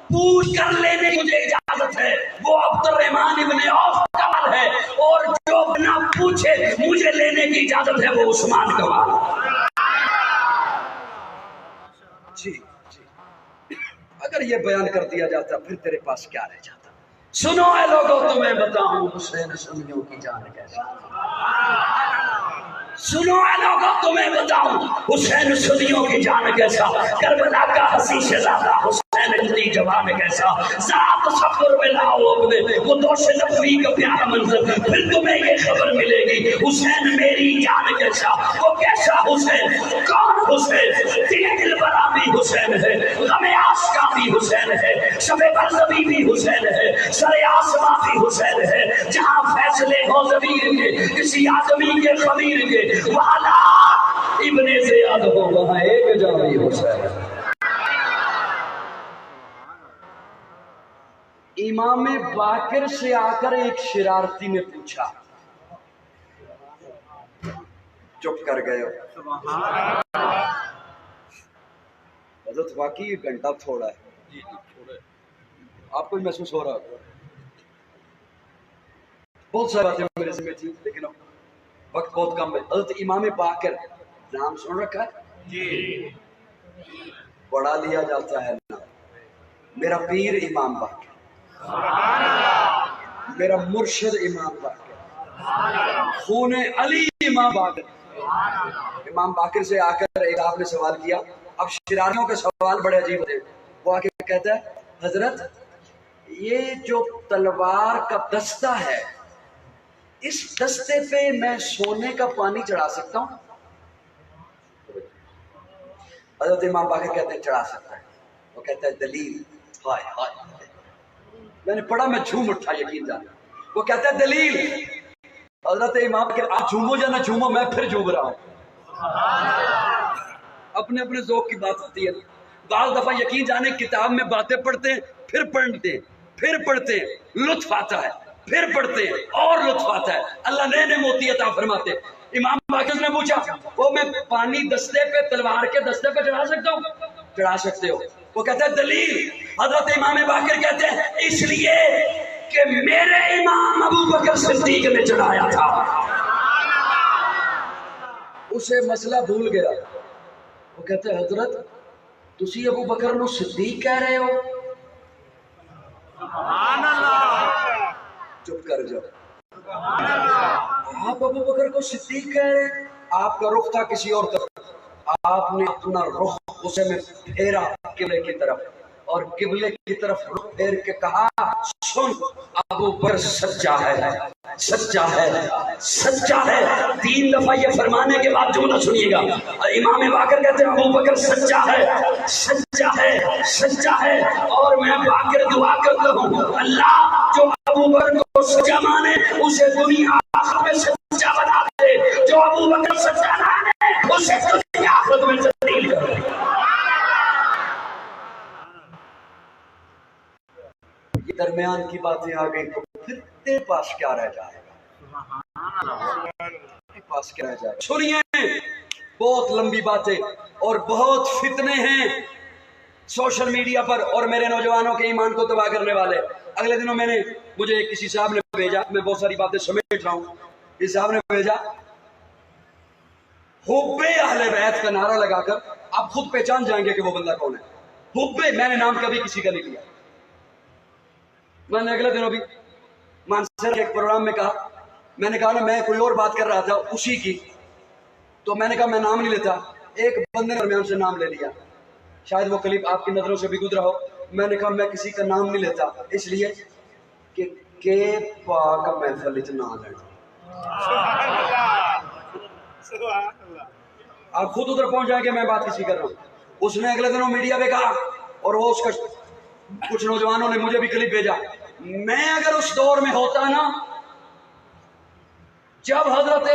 Speaker 3: پوچھ کر لینے کی مجھے اجازت ہے، وہ عبد الرحمن ابن عوف کا مال ہے، اور جو بنا پوچھے مجھے لینے کی اجازت ہے وہ عثمان کا مال. جی جی اگر یہ بیان کر دیا جاتا پھر تیرے پاس کیا رہ جاتا؟ سنو اے لوگوں تمہیں بتاؤں حسین سنیوں کی جان کیسا. سنو اے لوگوں تمہیں بتاؤں حسین سنیوں کی جان کیسا. کربلا کا ہنسی شہزادہ حسین اتنی جوان کیسا. ذات سفر میں لاؤ اپنے وہ دوش نبوی کا پیارا منظر، پھر تمہیں یہ خبر ملے گی حسین میری جان کیسا. وہ کیسا حسین؟ کون حسین؟ تیرے دل برا بھی حسین ہے، غم آشکا بھی حسین ہے، شب برزبی بھی حسین ہے، سر آسماں بھی حسین ہے. جہاں فیصلے ہو ضمیر کے کسی آدمی کے خبیر کے، وہاں ابن زیاد ہو وہاں ایک جانی حسین. امام باقر سے آ کر ایک شرارتی نے پوچھا، چپ کر گئے. حضرت واقعی یہ گھنٹہ تھوڑا ہے، آپ کو بھی محسوس ہو رہا ہے؟ بہت ساری باتیں میرے ذمہ تھی لیکن وقت بہت کم ہے. حضرت امام باقر نام سن رکھا ہے جی؟ پڑھا لیا جاتا ہے نا. میرا پیر امام باقر، میرا مرشد امام باقر، خون علی امام باقر. امام باقر سے آ کر ایک آپ نے سوال کیا. اب شرارتیوں کے سوال بڑے عجیب تھے. وہ آ کے کہتا ہے حضرت یہ جو تلوار کا دستہ ہے اس دستے پہ میں سونے کا پانی چڑھا سکتا ہوں؟ حضرت امام باقر کہتے ہیں چڑھا سکتا ہے. وہ کہتا ہے دلیل. ہائے ہائے میں نے پڑھا میں جھوم اٹھا یقین جانا. وہ کہتا ہے دلیل. حضرت امام باقر آپ جھومو یا نہ جھومو میں پھر جھوم رہا ہوں. اپنے اپنے ذوق کی بات ہوتی ہے. بعض دفعہ یقین جانے کتاب میں باتیں پڑھتے ہیں پھر پڑھتے ہیں پھر پڑھتے ہیں، لطف آتا ہے، پھر پڑھتے ہیں اور لطف آتا ہے. اللہ نئے نئے موتی عطا فرماتے. امام باقر نے پوچھا وہ میں پانی دستے پہ تلوار کے دستے پہ چڑھا سکتا ہوں؟ چڑھا سکتے ہو. وہ کہتا ہے دلیل. حضرت امام باقر کہتے ہیں اس لیے کہ میرے امام ابو بکر صدیق نے چڑھایا تھا. اسے مسئلہ بھول گیا. وہ کہتے ہیں حضرت تسی ابو بکر نو صدیق کہہ رہے ہو؟ چپ کر جاؤ. آپ ابو بکر کو صدیق کہہ رہے ہیں؟ آپ کا رخ تھا کسی اور طرف. آپ نے اپنا رخ غصے میں پھیرا قبلے کی طرف اور قبلے کی طرف رخ پھیر کے کہا سن ابو بکر سچا ہے، سچا ہے، سچا ہے. 3 دفعہ یہ فرمانے کے بعد جملہ سنیے گا. امام باقر کہتے ہیں ابو بکر سچا ہے، سچا ہے، سچا ہے. اور میں باقر دعا کرتا ہوں اللہ جو ابو بکر کو سچا مانے اسے دنیا آخرت میں سچا بنا دے، جو ابو بکر سچا مانے اسے دنیا آخرت میں تبدیل کر دے. درمیان کی باتیں آ گئی تو پھر تیرے پاس کیا رہ جائے گا؟ تیرے پاس کیا رہ جائے گا؟ سنیے، بہت لمبی باتیں اور بہت فتنے ہیں سوشل میڈیا پر اور میرے نوجوانوں کے ایمان کو تباہ کرنے والے۔ اگلے دنوں مجھے کسی صاحب نے بھیجا، میں بہت ساری باتیں سمیٹ رہا ہوں، اس صاحب نے بھیجا حب اہل بیت کا نعرہ لگا کر آپ خود پہچان جائیں گے کہ وہ بندہ کون ہے۔ حب، میں نے نام کبھی کسی کا نہیں لیا۔ میں نے اگلے دنوں بھی مانسر کے ایک پروگرام میں کہا، میں نے کہا نا میں کوئی اور بات کر رہا تھا اسی کی، تو میں نے کہا میں نام نہیں لیتا، ایک بندے نے درمیان سے نام لے لیا، شاید وہ کلپ آپ کی نظروں سے بھی گزرا ہو۔ میں نے کہا میں کسی کا نام نہیں لیتا اس لیے کہ پاک محفل اتنا لینا۔ آپ خود ادھر پہنچ جائیں گے میں بات کسی کر رہا ہوں۔ اس نے اگلے دنوں میڈیا پہ کہا، اور وہ اس کا کچھ نوجوانوں نے مجھے بھی کلپ بھیجا، میں اگر اس دور میں ہوتا نا جب حضرت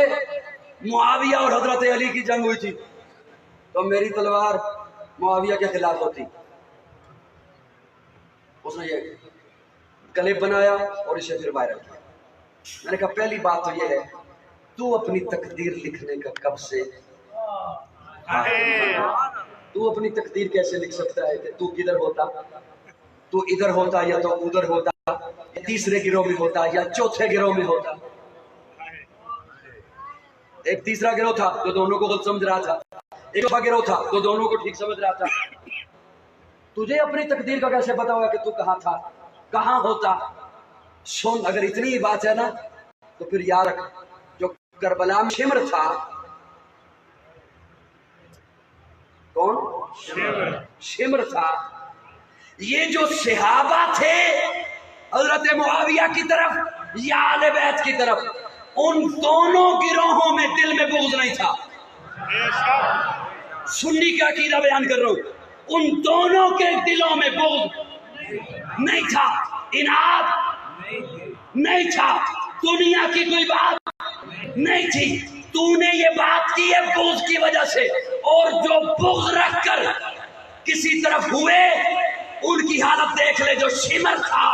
Speaker 3: معاویہ اور حضرت علی کی جنگ ہوئی تھی تو میری تلوار معاویہ کے خلاف ہوتی۔ اس نے یہ کلپ بنایا اور اسے پھر وائرل کیا۔ میں نے کہا پہلی بات تو یہ ہے تو اپنی تقدیر لکھنے کا کب سے، تو اپنی تقدیر کیسے لکھ سکتا ہے کہ تو کدھر ہوتا، تو ادھر ہوتا یا تو ادھر ہوتا، تیسرے گروہ میں ہوتا یا چوتھے گروہ میں ہوتا۔ ایک تیسرا گروہ تھا جو دونوں کو غلط سمجھ رہا تھا، ایک چوتھا گروہ تھا جو دونوں کو ٹھیک سمجھ رہا تھا۔ تجھے اپنی تقدیر کا کیسے پتا ہوا کہ تو کہاں تھا، کہاں ہوتا؟ سن، اگر اتنی ہی بات ہے نا تو پھر یاد رکھ، جو کربلا میں شمر تھا، کون؟ شمر تھا۔ یہ جو صحابہ تھے حضرت معاویہ کی طرف یا اہل بیت کی طرف، ان دونوں گروہوں میں دل میں بغض نہیں تھا۔ سنی کا عقیدہ بیان کر رہا ہوں، ان دونوں کے دلوں میں بغض نہیں تھا، اناد نہیں تھا، دنیا کی کوئی بات نہیں تھی۔ تو نے یہ بات کی ہے بغض کی وجہ سے، اور جو بغض رکھ کر کسی طرف ہوئے ان کی حالت دیکھ لے۔ جو شمر تھا،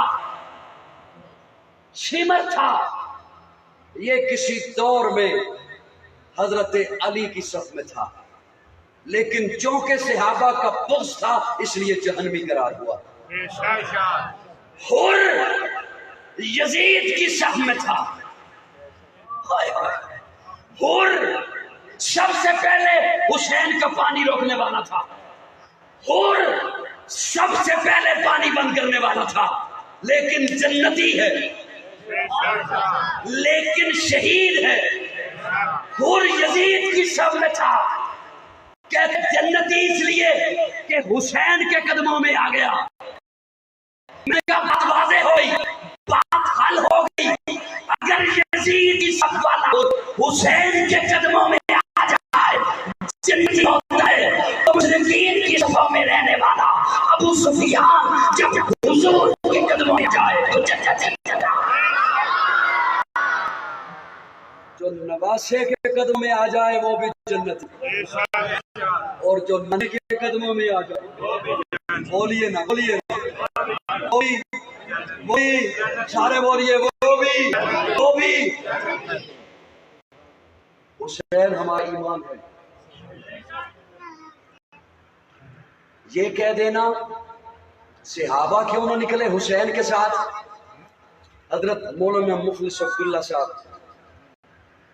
Speaker 3: شمر تھا، یہ کسی دور میں حضرت علی کی صف میں تھا، لیکن چونکہ صحابہ کا بغض تھا اس لیے جہنمی قرار ہوا۔ حر یزید کی صف میں تھا، حر سب سے پہلے حسین کا پانی روکنے والا تھا، حر سب سے پہلے پانی بند کرنے والا تھا، لیکن جنتی ہے، لیکن شہید ہے۔ حر یزید کی صف میں تھا، کہتے جنتی اس لیے کہ حسین کے قدموں میں آ گیا۔ میں کہا بات واضح ہوئی، بات حل ہو گئی۔ اگر یزید کی صف والا حسین کے قدموں میں آ جائے جنتی ہوتا ہے، تو مشرکین کی صفوں میں رہنے والا ابو سفیان جب حضور کے قدموں میں جائے تو جنتی جگہ۔ جو نواسے کے قدم میں آ جائے وہ بھی جنت، اور جو نبی کے قدموں میں آ جائے، بولیے نا، بولیے نا، وہی سارے بولیے، وہ بھی۔ حسین ہمارا ایمان ہے۔ یہ کہہ دینا صحابہ کیوں نہ نکلے حسین کے ساتھ؟ حضرت مولانا مخلص عبداللہ صاحب،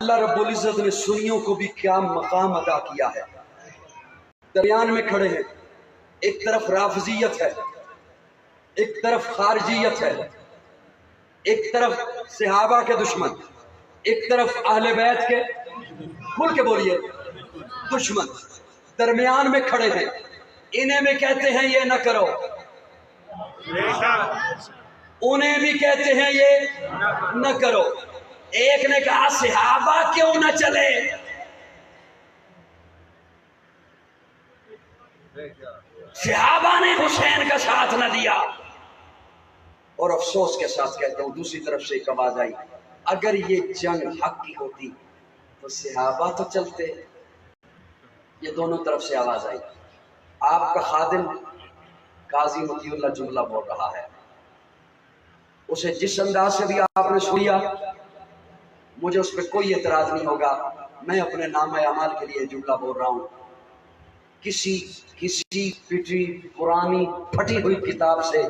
Speaker 3: اللہ رب العزت نے سنیوں کو بھی کیا مقام عطا کیا ہے۔ درمیان میں کھڑے ہیں، ایک طرف رافضیت ہے، ایک طرف خارجیت ہے، ایک طرف صحابہ کے دشمن، ایک طرف اہل بیت کے، کھل کے بولیے، دشمن، درمیان میں کھڑے ہیں۔ انہیں بھی کہتے ہیں یہ نہ کرو، انہیں بھی کہتے ہیں یہ نہ کرو۔ ایک نے کہا صحابہ کیوں نہ چلے، صحابہ نے حسین کا ساتھ نہ دیا، اور افسوس کے ساتھ کہتا ہوں دوسری طرف سے ایک آواز آئی، اگر یہ جنگ حق کی ہوتی تو صحابہ تو چلتے۔ یہ دونوں طرف سے آواز آئی۔ آپ کا خادم قاضی مطیع اللہ جملہ بول رہا ہے، اسے جس انداز سے بھی آپ نے سنیا مجھے اس پہ کوئی اعتراض نہیں ہوگا. میں اپنے نام اعمال کے لیے جملہ بول رہا ہوں. کسی پٹی پرانی پھٹی ہوئی کتاب سے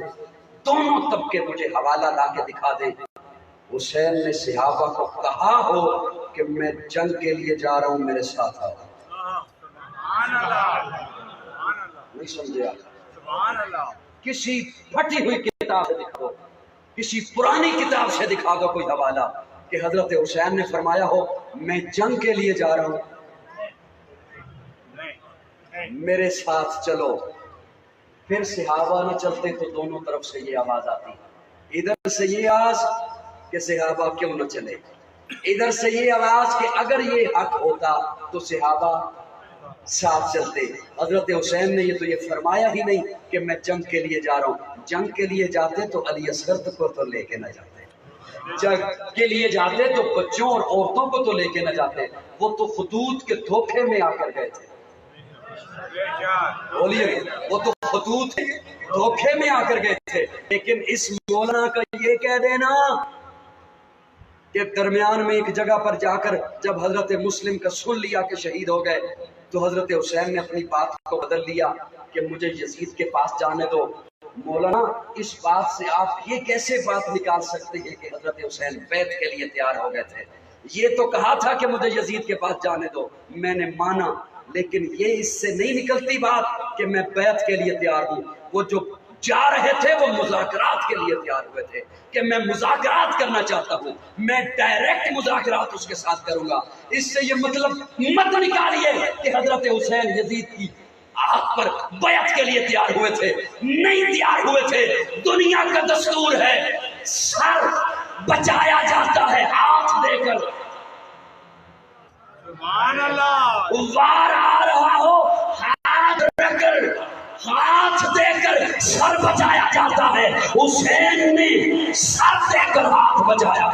Speaker 3: دونوں طبقے مجھے حوالہ لا کے دکھا دیں. حسین نے صحابہ کو کہا ہو کہ میں جنگ کے لیے جا رہا ہوں، میرے ساتھ آؤ. نہیں سمجھے آپ؟ کسی پھٹی ہوئی کتاب سے دکھا دو، کسی پرانی کتاب سے دکھا دو کوئی حوالہ کہ حضرت حسین نے فرمایا ہو میں جنگ کے لیے جا رہا ہوں، میرے ساتھ چلو. پھر صحابہ نہ چلتے تو دونوں طرف سے یہ آواز آتی، ادھر سے یہ آواز کہ صحابہ کیوں نہ چلے، ادھر سے یہ آواز کہ اگر یہ حق ہوتا تو صحابہ ساتھ چلتے. حضرت حسین نے یہ فرمایا ہی نہیں کہ میں جنگ کے لیے جا رہا ہوں. جنگ کے لیے جاتے تو علی اصغر کو تو لے کے نہ جاتے، جنگ کے لیے جاتے تو بچوں اور عورتوں کو تو لے کے نہ جاتے. وہ تو خطوط کے دھوکے میں آ کر گئے تھے. بولیے، وہ تو خطوط کے دھوکے میں آ کر گئے تھے. لیکن اس مولانا کا یہ کہہ دینا کہ درمیان میں ایک جگہ پر جا کر جب حضرت مسلم کا سن لیا کہ شہید ہو گئے تو حضرت حسین نے اپنی بات کو بدل لیا کہ مجھے یزید کے پاس جانے دو. مولانا اس بات سے آپ یہ کیسے بات نکال سکتے ہیں کہ حضرت حسین بیعت کے لیے تیار ہو گئے تھے؟ یہ تو کہا تھا کہ مجھے یزید کے پاس جانے دو، میں نے مانا، لیکن یہ اس سے نہیں نکلتی بات کہ میں بیعت کے لیے تیار ہوں. وہ جو جا رہے تھے وہ مذاکرات کے لیے تیار ہوئے تھے کہ میں مذاکرات کرنا چاہتا ہوں، میں ڈائریکٹ مذاکرات اس کے ساتھ کروں گا. اس سے یہ مطلب مت نکالیے کہ حضرت حسین یزید کی آگ پر بیعت کے لیے تیار ہوئے تھے، نہیں تیار ہوئے تھے. دنیا کا دستور ہے سر بچایا جاتا ہے ہاتھ دے کر. سبحان اللہ. وار آ رہا ہو ہاتھ رکھ کر، ہاتھ دے کر سر بچایا جاتا ہے. حسین نے سر دے کر ہاتھ بچایا.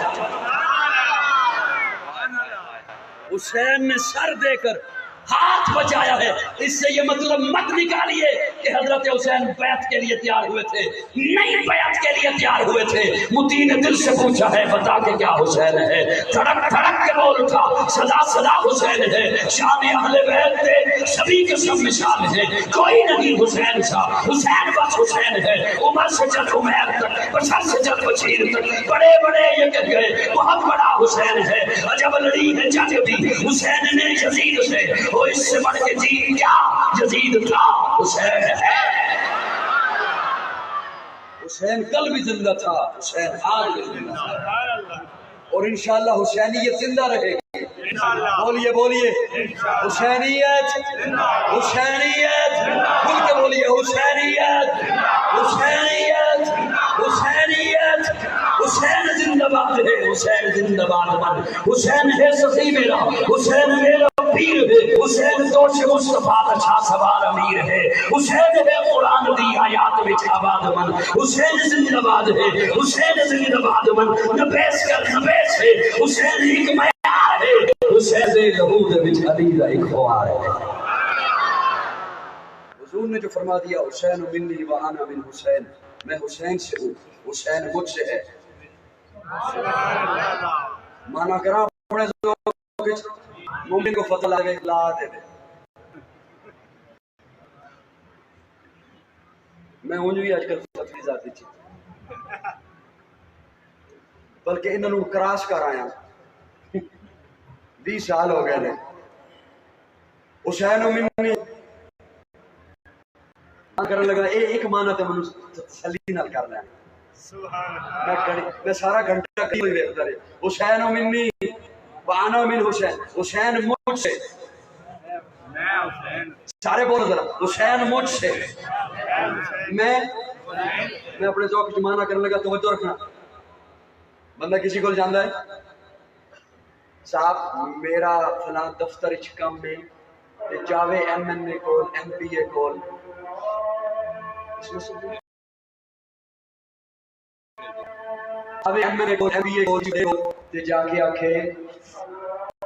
Speaker 3: حسین نے سر دے کر ہاتھ بچایا ہے. اس سے یہ مطلب مت نکالیے کہ حضرت حسین بیعت کے لیے تیار ہوئے تھے، نہیں بیعت کے لیے تیار ہوئے تھے. متی نے دل سے پوچھا ہے بتا کے کیا حسین ہے؟ دھڑک دھڑک کے بول اٹھا صدا صدا حسین ہے. شان اہل بیت تھے سبھی کے سب مثال ہے، کوئی نہیں حسین سا. حسین بس حسین ہے. عمر سے چل عمیر تک، بشر سے چل بشیر تک، بڑے بڑے یہ کہہ گئے بہت بڑا حسین ہے. عجب لڑی ہے جنگ بھی حسین نے یزید سے، وہ اس سے بڑھ کے جیت کیا یزید تھا، حسین ہے. حسین کل بھی زندہ تھا، حسین آج بھی زندہ تھا، اور انشاءاللہ حسینیت زندہ رہے گی. بولیے بولیے حسینیت، حسینیت، کھل کے بولیے حسینیت، حسینیت، حسینیت. حسین زندہ باد ہے، حسین زندہ باد من. حسین ہے سخی میرا، حسین میرا پیر ہے. حسین دوش مصطفیٰ کا چھا سوار امیر ہے. حسین ہے قرآن دی آیات میں آباد من. حسین زندہ باد ہے، حسین زندہ باد من. نبیس کر نبیس ہے، حسین ایک معیار ہے. حسین لہود وچ علی دا ایک خوار ہے. حضور نے جو فرما دیا حسین منی وانا من حسین، میں حسین سے ہوں، حسین مجھ سے ہے. مانا کرا اپنے مومن کو فتح لگے لا دے. میں ہوں بھی آج کل فتوی ذاتی چیز بلکہ انہوں نے کراس کر آیا 20 سال ہو گئے. حسین منی کرنے لگا ایک مانا تو منو تسلی نال کر لیں. میں سارا گھنٹہ کہیں ہوئی دیکھتا رہے. حسین منی وانا من حسین، حسین مجھ سے. سارے بولو ذرا حسین مجھ سے. میں اپنے ذوق کی مانا کرنے لگا. توجہ رکھنا، بندہ کسی کو جانتا ہے صاحب میرا فلاں دفتر اچ کم میں جاوے ایم این اے کول ایم پی اے کول جا کے آکھے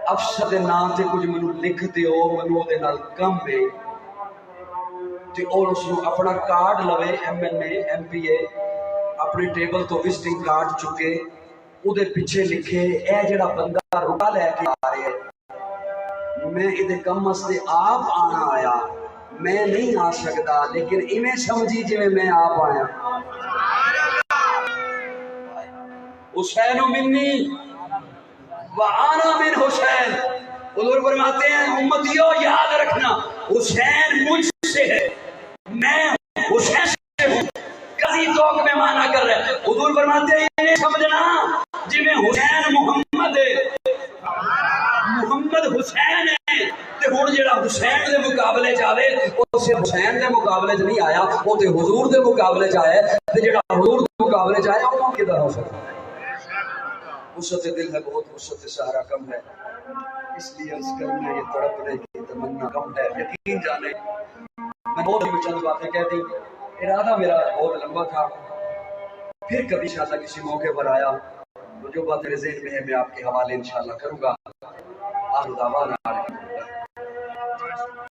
Speaker 3: افسر دے نام تے کچھ منو لکھ دیو، منو دے نال کم ہے تے اور اس نو اپنا کارڈ لوے M N A M P A اپنے ٹیبل تو وزٹنگ کارڈ چکے وہ پیچھے لکھے اے جڑا بندہ روٹا لے کے آ رہے ہے میں یہ کم واسطے آپ آنا آیا میں نہیں آ سکتا لیکن ایویں سمجھی جی میں آپ آیا حسین منی وآنا من حسین حضور فرماتے ہیں امتیوں یاد رکھنا حسین مجھ سے ہے میں حسین سے ہوں کسی توق میں مانا کر رہے حضور فرماتے ہیں یہ سمجھنا جی میں حسین محمد ہے محمد حسین ہے تے ہن جڑا حسین دے مقابلے چ آوے او صرف حسین دے مقابلے چ نہیں آیا او تے حضور دے مقابلے چ آیا تے جڑا حضور دے مقابلے چ آیا او کدھر ہو سکتا ہے وسعت دل ہے بہت وسعت سہارا کم ہے اس لیے عرض کرنا یہ تڑپنے کی تمنا کم ہے یقین جانے میں بہت ہی چند باتیں کہہ دی ارادہ میرا بہت لمبا تھا پھر کبھی انشاءاللہ کسی موقع پر آیا تو جو بات میرے ذہن میں ہے میں آپ کے حوالے انشاءاللہ کروں گا آخر دعوانا